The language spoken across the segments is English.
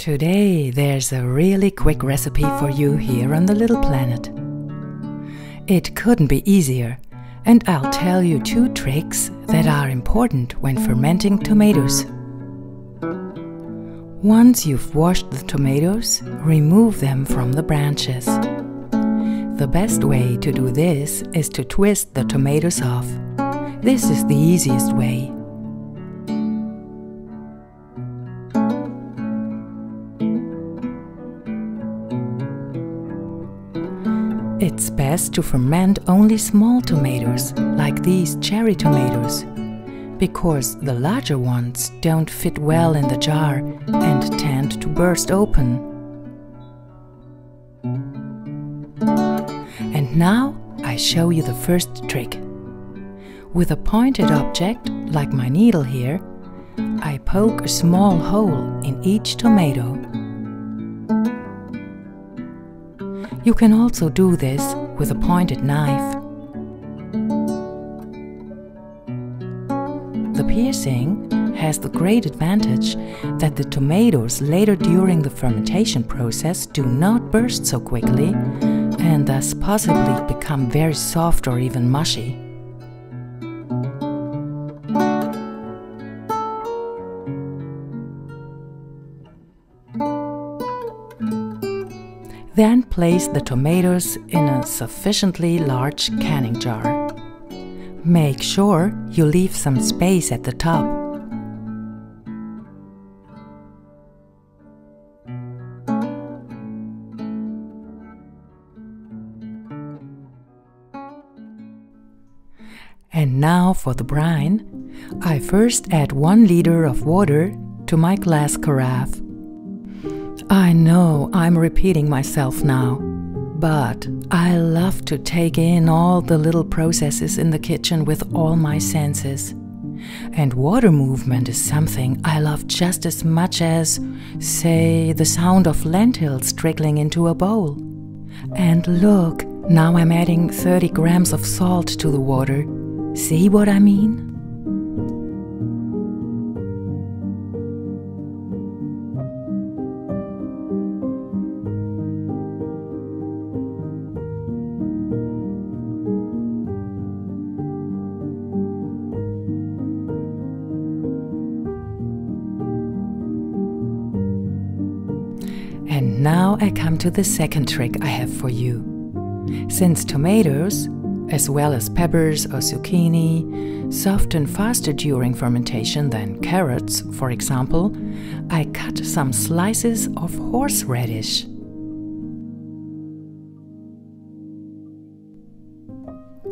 Today there's a really quick recipe for you here on the little planet. It couldn't be easier, and I'll tell you 2 tricks that are important when fermenting tomatoes. Once you've washed the tomatoes, remove them from the branches. The best way to do this is to twist the tomatoes off. This is the easiest way. It's best to ferment only small tomatoes, like these cherry tomatoes, because the larger ones don't fit well in the jar and tend to burst open. And now I show you the first trick. With a pointed object, like my needle here, I poke a small hole in each tomato. You can also do this with a pointed knife. The piercing has the great advantage that the tomatoes later during the fermentation process do not burst so quickly and thus possibly become very soft or even mushy. Then place the tomatoes in a sufficiently large canning jar. Make sure you leave some space at the top. And now for the brine. I first add 1 liter of water to my glass carafe. I know I'm repeating myself now, but I love to take in all the little processes in the kitchen with all my senses. And water movement is something I love just as much as, say, the sound of lentils trickling into a bowl. And look, now I'm adding 30 grams of salt to the water. See what I mean? And now I come to the second trick I have for you. Since tomatoes, as well as peppers or zucchini, soften faster during fermentation than carrots, for example, I cut some slices of horseradish.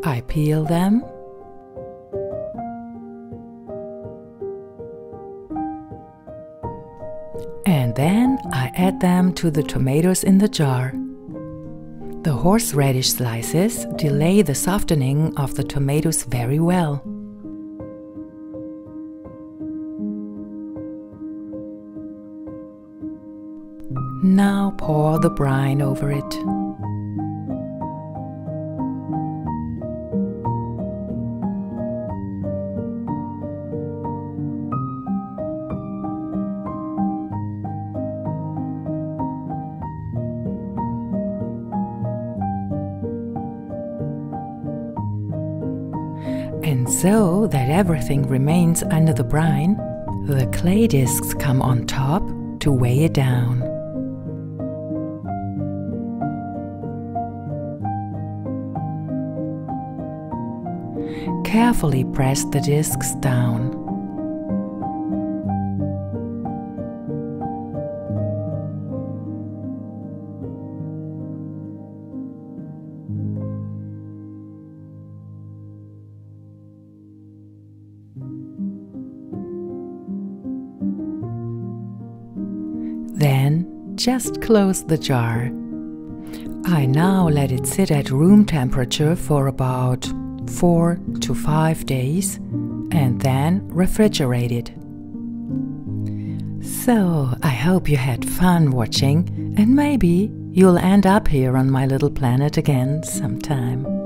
I peel them. And then I add them to the tomatoes in the jar. The horseradish slices delay the softening of the tomatoes very well. Now pour the brine over it. And so that everything remains under the brine, the clay discs come on top to weigh it down. Carefully press the discs down. Then just close the jar. I now let it sit at room temperature for about 4 to 5 days and then refrigerate it. So I hope you had fun watching, and maybe you'll end up here on my little planet again sometime.